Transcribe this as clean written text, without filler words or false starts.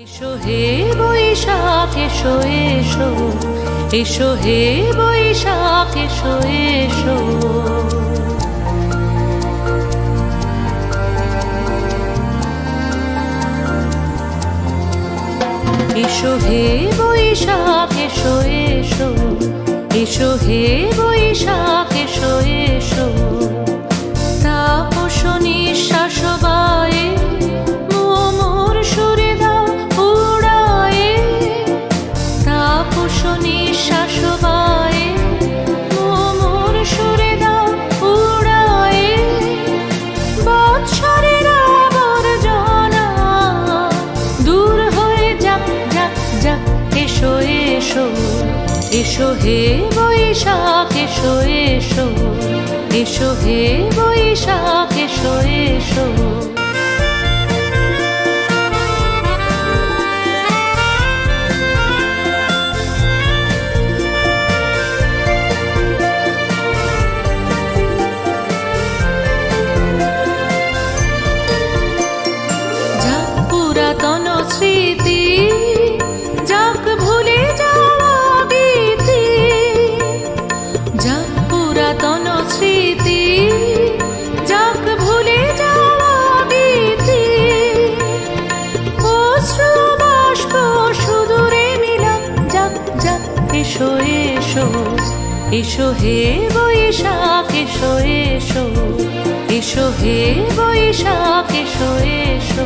এসো হে বৈশাখ এসো এসো, এসো হে বৈশাখ এসো এসো। এসো হে বৈশাখ এসো এসো, এসো হে বৈশাখ এসো এসো। তাপস নিঃশ্বাস বায়ে মোর সুরে দাও উড়ায়ে, তাপস নিঃশ্বাস বায়ে মোর সুরে দাও উড়ায়ে। বৎসরের আবর্জনা দূর হয়ে যাক যাক যাক। এসো এসো, এসো হে বৈশাখ এসো এসো, এসো হে বৈশাখ এসো এসো। যাক পুরাতন স্মৃতি, যাক ভুলে যাওয়া গীতি, যাক পুরাতন স্মৃতি, যাক ভুলে যাওয়া গীতি। অশ্রু বাষ্প সুদূরে মিলাক যাক যাক। এসো এসো, এসো হে বৈশাখ এসো এসো, এসো হে বৈশাখ এসো এসো।